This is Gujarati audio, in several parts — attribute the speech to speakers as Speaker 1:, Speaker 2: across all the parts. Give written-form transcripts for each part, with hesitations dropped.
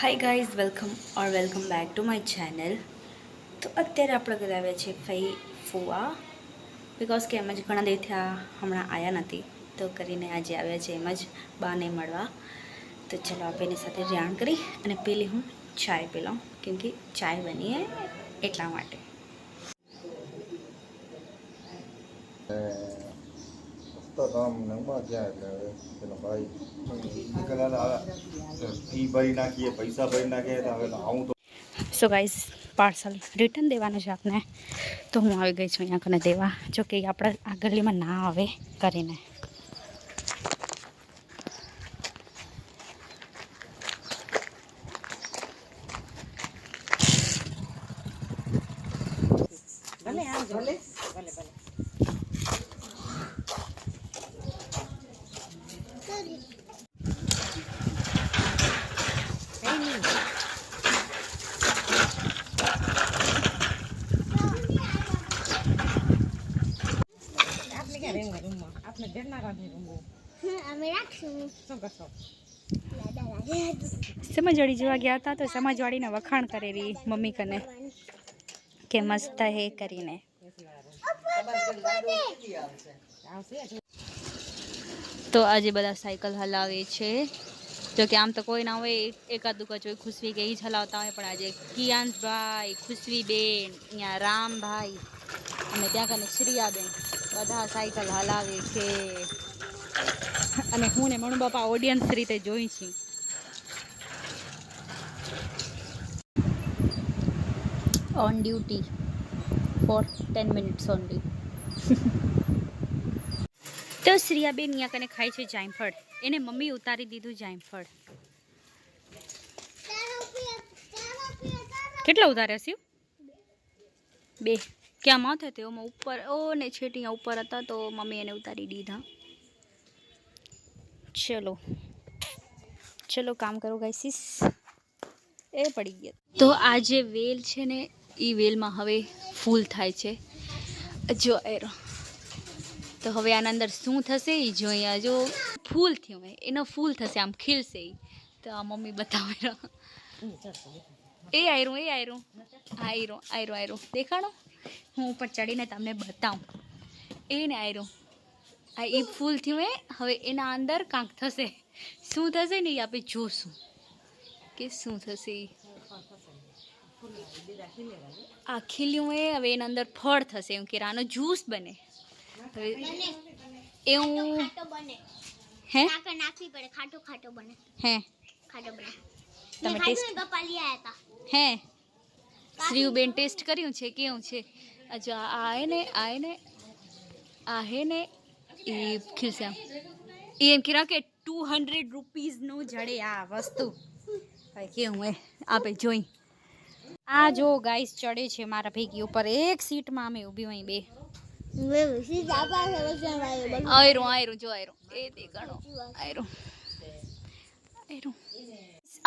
Speaker 1: Hi guys welcome back to my channel. તો અત્યારે આપણે ઘરે આવ્યા છીએ ફઈ ફુવા બિકોઝ કે એમ જ ઘણા દિવસથી હમણાં આવ્યા નથી તો કરીને આજે આવ્યા છે એમ જ બાને મળવા. તો ચલો આપણે એની સાથે જાણ કરી અને પેલી હું ચાય પી લઉં કેમ કે ચાય બનીએ એટલા માટે.
Speaker 2: તો કામ નંબર ક્યાં એટલે પેલો ભાઈ નીકળ્યા ફી ભરી નાખીએ પૈસા ભરી નાખીએ તો હવે આવું તો
Speaker 1: સો ગાઈઝ પાર્સલ રિટર્ન દેવાનું છે આપને તો હું આવી ગઈ છું અહીંયા કને દેવા જો કે આપણા આ ગલીમાં ના આવે કરીને. સમજવાડી જોવા ગયા હતા તો સમજવાડીને વખાણ કરેલી મમ્મી કને કે મસ્ત હે કરીને. તો આજે બધા સાયકલ હલાવે છે જો કે આમ તો કોઈ ના હોય એકાદ દુકા જોઈ ખુશવી કે એ જ હલાવતા હોય પણ આજે કિયાંશભાઈ, ખુશવીબેન, અહીંયા રામભાઈ અને ત્યાં કને શ્રીયાબેન બધા સાયકલ હલાવે છે અને હું ને મણુ બાપા ઓડિયન્સ રીતે જોઈ છી. On duty for 10 minutes only. તો શ્રીયાબેન અહીંયા કને ખાય છે જાયફળ. એને મમ્મી ઉતારી દીધું જાયફળ. કેટલા ઉતાર્યા છે? 2. ક્યાં માથે તે ઓમાં ઉપર ઓ ને છેટી ઉપર હતા તો મમ્મી એને ઉતારી દીધા. ચલો કામ કરો ગાઈસીસ. એ પડી ગયા. તો આ જે વેલ છે ને એ વેલમાં હવે ફૂલ થાય છે જો એરો. તો હવે આના અંદર શું થશે એ જોઈએ. જો ફૂલ થયું હોય એનો ફૂલ થશે આમ ખીલશે એ તો આ મમ્મી બતાવે એ આયરું દેખાડો હું ઉપર ચડીને તમને બતાવું એને આયરું આ એ ફૂલ થયું હોય. હવે એના અંદર કાંક થશે. શું થશે ને એ આપણે જોશું કે શું થશે. આ ખીલ્યું એ હવે એના અંદર ફળ થશે એમ કે આનો જ્યુસ બને. એવું હે ખાટો બને હે તમે ટેસ્ટ હે શ્રીયુબેન ટેસ્ટ કર્યું છે કેવું છે? અચ્છા આ હે ને એ ખીલશે એમ કીરા કે 200 રૂપીસનું જડે આ વસ્તુ. હવે કેવું હે આપે જોઈ. આ જો ગાઈસ ચડે છે મારા ભેગી ઉપર એક સીટમાં અમે ઊભી હોય બે. આયરું એ દેખાડો આયરું.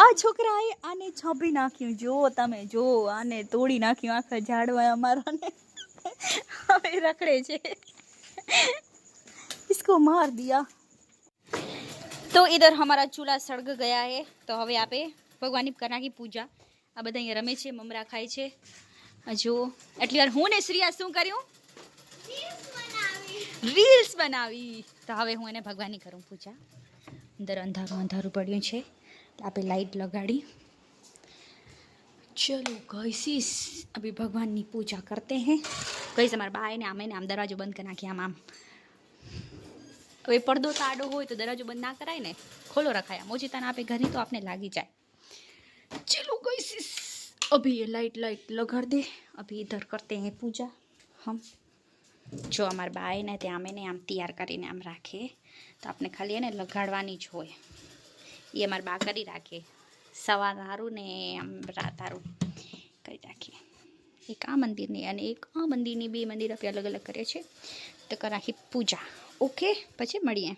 Speaker 1: આ છોકરાએ આને છાપી નાખ્યું. જો તમે જો આને તોડી નાખ્યું આખા ઝાડવા અમારા ને હવે રખડે છે. इसको मार दिया. तो इधर हमारा चूल्हा सड़ गया है तो હવે આપે ભગવાનની કરના કી પૂજા. આ બધા અહીંયા રમે છે મમરા ખાય છે. જો એટલી વાર હું ને શ્રીયા શું કર્યું? રીલ્સ બનાવી. તો હવે હું એને ભગવાનની કરું પૂજા. અંદર અંધારું પડ્યું છે આપણે લાઈટ લગાડી. ચલો ગાઈસીસ અભી ભગવાનની પૂજા કરતે हैं. કઈશ અમારા બાય ને આમ દરવાજો બંધ કરી નાખી આમ. હવે પડદો તો આડો હોય તો દરવાજો બંધ ના કરાય ને, ખોલો રખાય. મોચીતાને આપે ઘરની તો આપને લાગી જાય. चलो गाइस अभी ये लाइट लगा दे. अभी इधर करते हैं पूजा हम. जो हमारे बाय ने ત્યાં અમે આમ તૈયાર કરીને આમ રાખે તો આપણે ખાલી એને લગાડવાની જ હોય. એ અમારા બા કરી રાખે સવાર હારું ને આમ રાત હારું કરી રાખીએ. એક આ મંદિરની અને એક આ મંદિરની, 2 મંદિર આપણે અલગ અલગ કરીએ છીએ તો કરી રાખી પૂજા. ઓકે પછી મળીએ.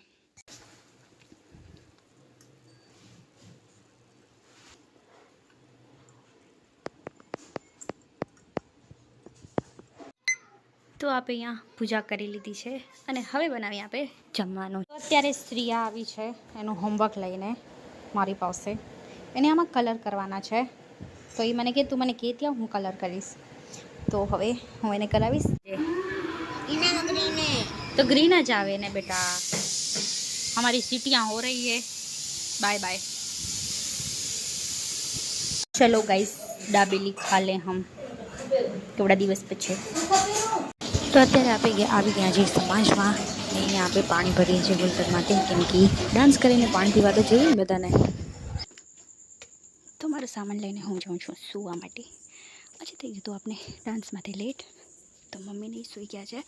Speaker 1: તો આપણે અહીંયા પૂજા કરી લીધી છે અને હવે બનાવીએ આપણે જમવાનું. અત્યારે શ્રીયા આવી છે એનું હોમવર્ક લઈને મારી પાસે એને આમાં કલર કરવાના છે, તો એ મને કે તું મને કે ત્યાં હું કલર કરીશ, તો હવે હું એને કરાવીશ. तो ग्रीन જ આવે ને બેટા. हमारी सीटियाँ हो रही है. Bye bye. चलो गाइस दाबेली खा ले हम થોડા દિવસ પછી. તો અત્યારે આપણે આવી ગયા છીએ સમાજમાં ને અહીંયા આપણે પાણી ભરીએ છીએ ગુલકરમાંથી, કેમ કે ડાન્સ કરીને પાણી પીવા તો જોઈએ ને બધાને. તો મારો સામાન લઈને હું જાઉં છું સૂવા માટે. પછી થઈ ગયું તો આપણે ડાન્સમાંથી લેટ, તો મમ્મી નહીં સૂઈ ગયા છે,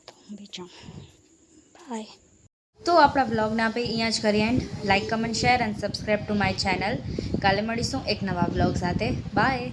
Speaker 1: તો હું બી જાઉં. બાય. તો આપણા વ્લોગને આપણે અહીંયા જ કરીએ and. Like comment share and subscribe two my channel. કાલે મળીશું એક નવા વ્લોગ સાથે. બાય.